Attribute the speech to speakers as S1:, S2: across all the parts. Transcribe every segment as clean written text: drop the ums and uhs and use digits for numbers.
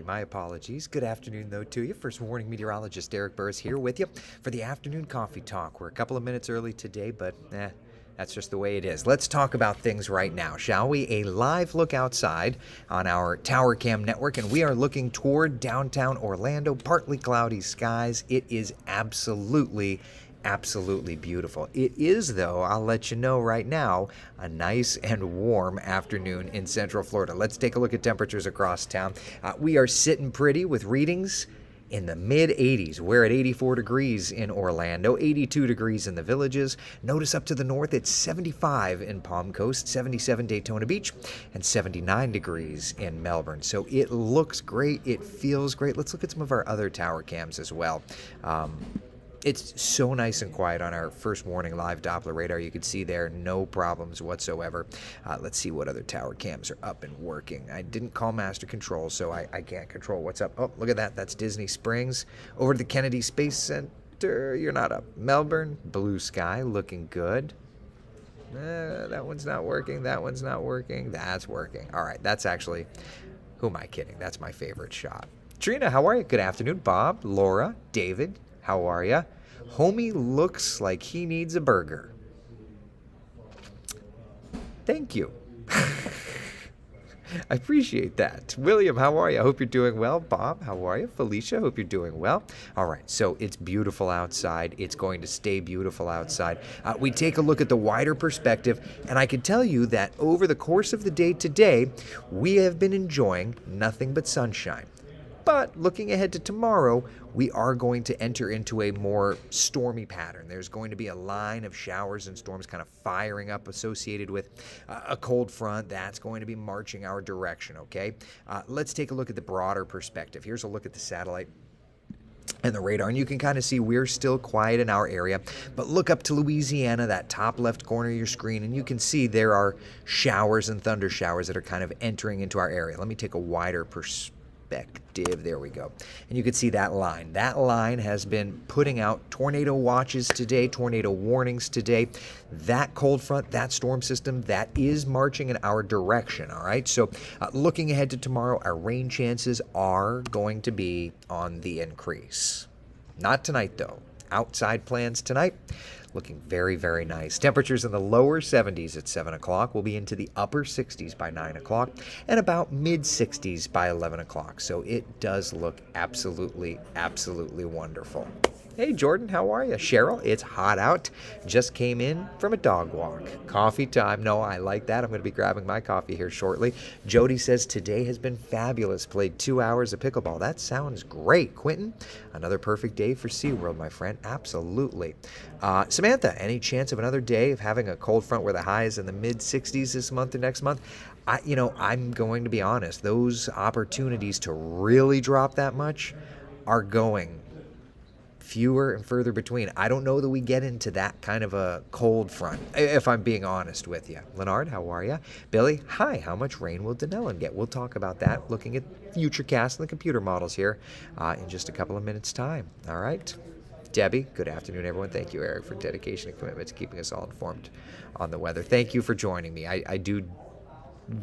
S1: My apologies. Good afternoon, though, to you. First warning meteorologist Eric Burris here with you for the afternoon coffee talk. We're a couple of minutes early today, but that's just the way it is. Let's talk about things right now, shall we? A live look outside on our Tower Cam network, and we are looking toward downtown Orlando, partly cloudy skies. It is absolutely beautiful. It is, though, I'll let you know right now, a nice and warm afternoon in Central Florida. Let's take a look at temperatures across town. We are sitting pretty with readings in the mid 80s. We're at 84 degrees in Orlando, 82 degrees in the Villages. Notice up to the north, it's 75 in Palm Coast, 77 Daytona Beach, and 79 degrees in Melbourne. So it looks great. It feels great. Let's look at some of our other tower cams as well. It's so nice and quiet on our first warning live Doppler radar. You can see there, no problems whatsoever. Let's see what other tower cams are up and working. I didn't call master control, so I can't control what's up. Oh, look at that. That's Disney Springs. Over to the Kennedy Space Center. You're not up. Melbourne, blue sky, looking good. That one's not working. That one's not working. That's working. All right, that's actually, who am I kidding? That's my favorite shot. Trina, how are you? Good afternoon. Bob, Laura, David, how are ya? Homie looks like he needs a burger. Thank you. I appreciate that. William, how are you? I hope you're doing well. Bob, how are you? Felicia, hope you're doing well. All right, so it's beautiful outside. It's going to stay beautiful outside. We take a look at the wider perspective, and I can tell you that over the course of the day today, we have been enjoying nothing but sunshine. But looking ahead to tomorrow, we are going to enter into a more stormy pattern. There's going to be a line of showers and storms kind of firing up associated with a cold front that's going to be marching our direction, okay? Let's take a look at the broader perspective. Here's a look at the satellite and the radar, and you can kind of see we're still quiet in our area, but look up to Louisiana, that top left corner of your screen, and you can see there are showers and thunder showers that are kind of entering into our area. Let me take a wider perspective. There we go. And you can see that line. That line has been putting out tornado watches today, tornado warnings today. That cold front, that storm system, that is marching in our direction, all right? So looking ahead to tomorrow, our rain chances are going to be on the increase. Not tonight, though. Outside plans tonight, looking very, very nice. Temperatures in the lower 70s at 7 o'clock. We'll be into the upper 60s by 9 o'clock and about mid 60s by 11 o'clock. So it does look absolutely wonderful. Hey, Jordan, how are you? Cheryl, it's hot out. Just came in from a dog walk. Coffee time. No, I like that. I'm going to be grabbing my coffee here shortly. Jody says today has been fabulous. Played 2 hours of pickleball. That sounds great. Quentin, another perfect day for SeaWorld, my friend. Absolutely. Samantha, any chance of another day of having a cold front where the high is in the mid 60s this month or next month? I'm going to be honest. Those opportunities to really drop that much are going fewer and further between. I don't know that we get into that kind of a cold front, if I'm being honest with you. Leonard, how are you? Billy, hi. How much rain will Denellen get? We'll talk about that, looking at Futurecast and the computer models here in just a couple of minutes' time. All right. Debbie, good afternoon, everyone. Thank you, Eric, for dedication and commitment to keeping us all informed on the weather. Thank you for joining me. I do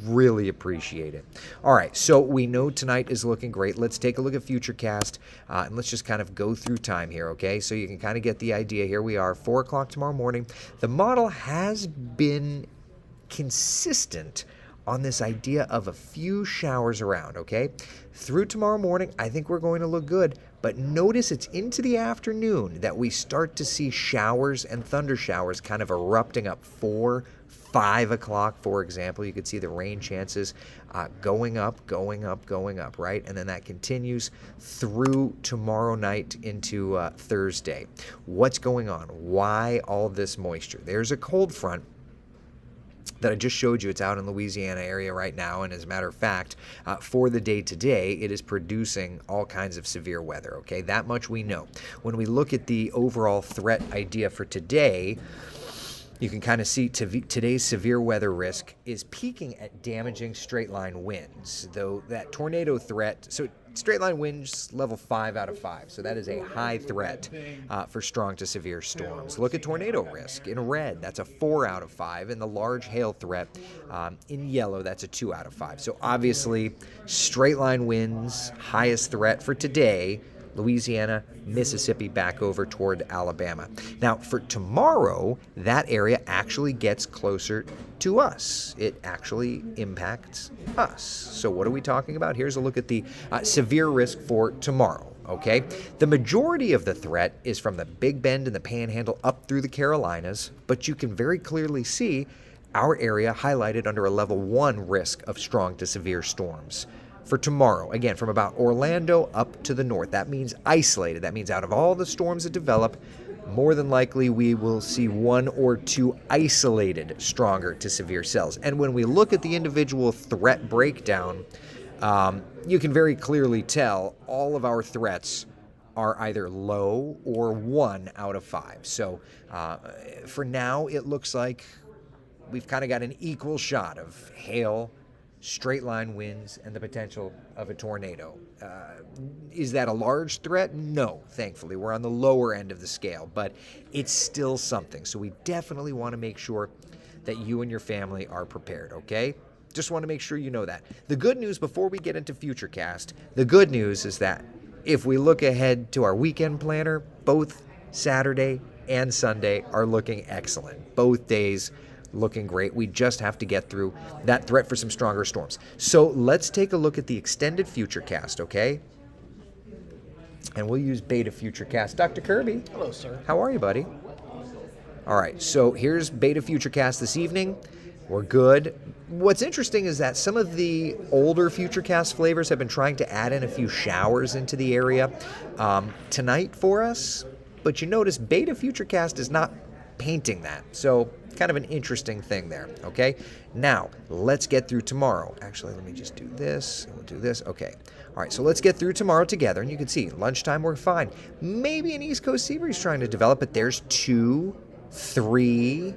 S1: really appreciate it. All right, so we know tonight is looking great. Let's take a look at Futurecast, and let's just kind of go through time here, okay? So you can kind of get the idea. Here we are, 4 o'clock tomorrow morning. The model has been consistent on this idea of a few showers around, okay? Through tomorrow morning, I think we're going to look good, but notice it's into the afternoon that we start to see showers and thunder showers kind of erupting up. 4, 5 o'clock, for example, you could see the rain chances going up, right? And then that continues through tomorrow night into Thursday. What's going on? Why all this moisture? There's a cold front that I just showed you. It's out in Louisiana area right now, and as a matter of fact, for the day today, it is producing all kinds of severe weather, okay? That much we know. When we look at the overall threat idea for today, you can kind of see today's severe weather risk is peaking at damaging straight line winds, though that tornado threat, so straight line winds level 5 out of 5. So that is a high threat for strong to severe storms. Look at tornado risk in red. That's a 4 out of 5. And the large hail threat in yellow, that's a 2 out of 5. So obviously, straight line winds, highest threat for today. Louisiana, Mississippi, back over toward Alabama. Now, for tomorrow, that area actually gets closer to us. It actually impacts us. So what are we talking about? Here's a look at the severe risk for tomorrow. Okay, the majority of the threat is from the Big Bend and the Panhandle up through the Carolinas, but you can very clearly see our area highlighted under a level 1 risk of strong to severe storms. For tomorrow, again, from about Orlando up to the north. That means isolated. That means out of all the storms that develop, more than likely we will see 1 or 2 isolated stronger to severe cells. And when we look at the individual threat breakdown, you can very clearly tell all of our threats are either low or 1 out of 5. So for now, it looks like we've kind of got an equal shot of hail, straight line winds, and the potential of a tornado. Is that a large threat? No, thankfully. We're on the lower end of the scale, but it's still something. So we definitely want to make sure that you and your family are prepared, okay? Just want to make sure you know that. The good news before we get into Futurecast, the good news is that if we look ahead to our weekend planner, both Saturday and Sunday are looking excellent. Both days looking great. We just have to get through that threat for some stronger storms. So let's take a look at the extended Futurecast, okay? And we'll use Beta Futurecast. Dr. Kirby.
S2: Hello, sir.
S1: How are you, buddy? All right, so here's Beta Futurecast this evening. We're good. What's interesting is that some of the older Futurecast flavors have been trying to add in a few showers into the area tonight for us, but you notice Beta Futurecast is not painting that. So kind of an interesting thing there, okay? Now, let's get through tomorrow. Actually, let me just do this, and we'll do this. Okay. All right, so let's get through tomorrow together, and you can see lunchtime we're fine. Maybe an East Coast sea breeze trying to develop, but there's 2, 3,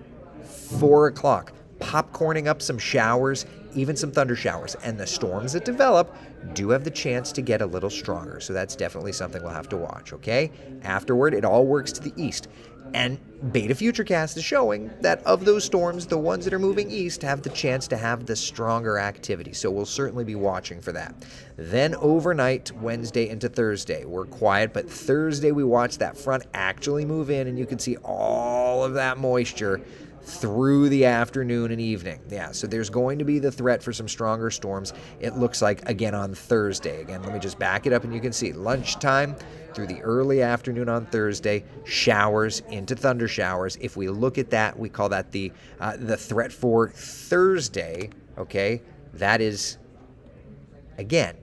S1: 4 o'clock. Popcorning up some showers, even some thunder showers. And the storms that develop do have the chance to get a little stronger. So that's definitely something we'll have to watch, okay? Afterward, it all works to the east. And Beta Futurecast is showing that of those storms, the ones that are moving east have the chance to have the stronger activity. So we'll certainly be watching for that. Then overnight, Wednesday into Thursday, we're quiet. But Thursday, we watch that front actually move in, and you can see all of that moisture through the afternoon and evening. Yeah, so there's going to be the threat for some stronger storms, it looks like, again on Thursday. Again, let me just back it up and you can see lunchtime through the early afternoon on Thursday, showers into thunder showers. If we look at that, we call that the threat for Thursday, okay? That is, again,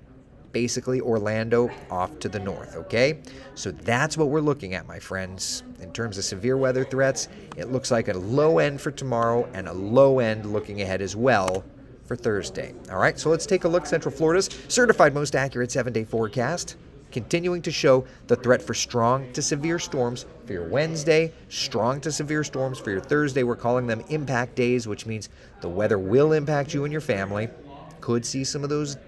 S1: basically Orlando off to the north, okay? So that's what we're looking at, my friends. In terms of severe weather threats, it looks like a low end for tomorrow and a low end looking ahead as well for Thursday. All right, so let's take a look. Central Florida's certified most accurate 7-day forecast, continuing to show the threat for strong to severe storms for your Wednesday, strong to severe storms for your Thursday. We're calling them impact days, which means the weather will impact you and your family. Could see some of those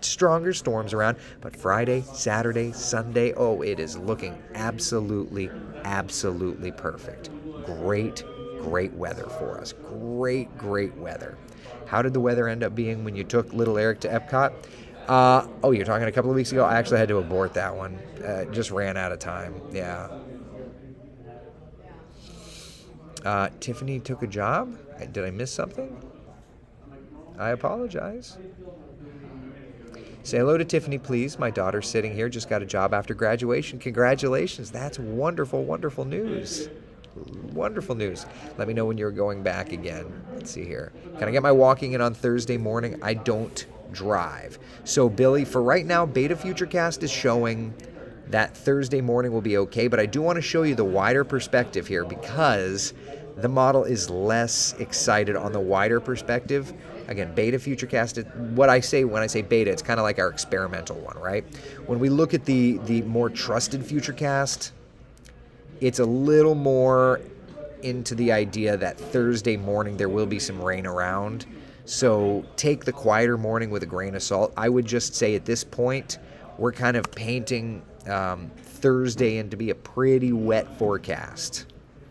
S1: stronger storms around, but Friday, Saturday, Sunday, oh, it is looking absolutely, absolutely perfect. Great, great weather for us. Great, great weather. How did the weather end up being when you took little Eric to Epcot? Oh, you're talking a couple of weeks ago? I actually had to abort that one. Just ran out of time. Yeah. Tiffany took a job? Did I miss something? I apologize. Say hello to Tiffany, please. My daughter's sitting here, just got a job after graduation. Congratulations. That's wonderful, wonderful news. Wonderful news. Let me know when you're going back again. Let's see here. Can I get my walking in on Thursday morning? I don't drive. So, Billy, for right now, Beta Futurecast is showing that Thursday morning will be okay, but I do want to show you the wider perspective here because the model is less excited on the wider perspective. Again, Beta Futurecast, what I say when I say beta, it's kind of like our experimental one, right? When we look at the more trusted Futurecast, it's a little more into the idea that Thursday morning there will be some rain around. So take the quieter morning with a grain of salt. I would just say at this point, we're kind of painting Thursday in to be a pretty wet forecast.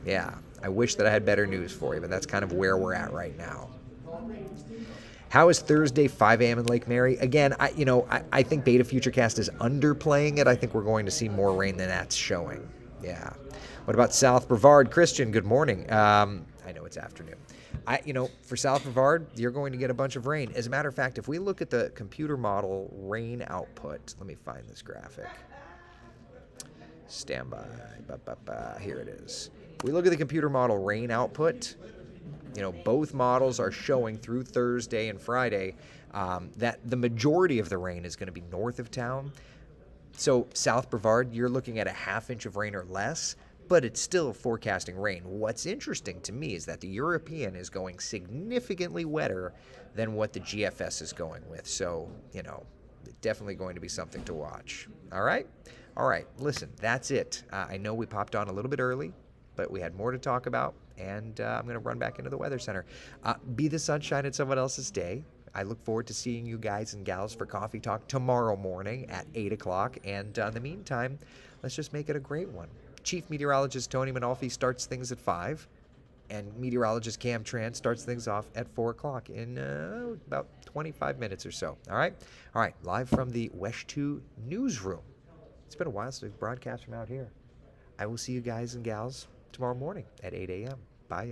S1: Yeah, I wish that I had better news for you, but that's kind of where we're at right now. How is Thursday 5 a.m. in Lake Mary? Again, I think Beta Futurecast is underplaying it. I think we're going to see more rain than that's showing. Yeah. What about South Brevard? Christian, good morning. I know it's afternoon. For South Brevard, you're going to get a bunch of rain. As a matter of fact, if we look at the computer model rain output, let me find this graphic. Stand by. Here it is. If we look at the computer model rain output, both models are showing through Thursday and Friday that the majority of the rain is going to be north of town. So South Brevard, you're looking at a ½ inch of rain or less, but it's still forecasting rain. What's interesting to me is that the European is going significantly wetter than what the GFS is going with. So, definitely going to be something to watch. All right? All right, listen, that's it. I know we popped on a little bit early, but we had more to talk about, and I'm going to run back into the Weather Center. Be the sunshine in someone else's day. I look forward to seeing you guys and gals for Coffee Talk tomorrow morning at 8 o'clock. And in the meantime, let's just make it a great one. Chief Meteorologist Tony Manolfi starts things at 5, and Meteorologist Cam Tran starts things off at 4 o'clock in about 25 minutes or so. All right? All right, live from the WESH 2 newsroom. It's been a while since we've broadcast from out here. I will see you guys and gals tomorrow morning at 8 a.m.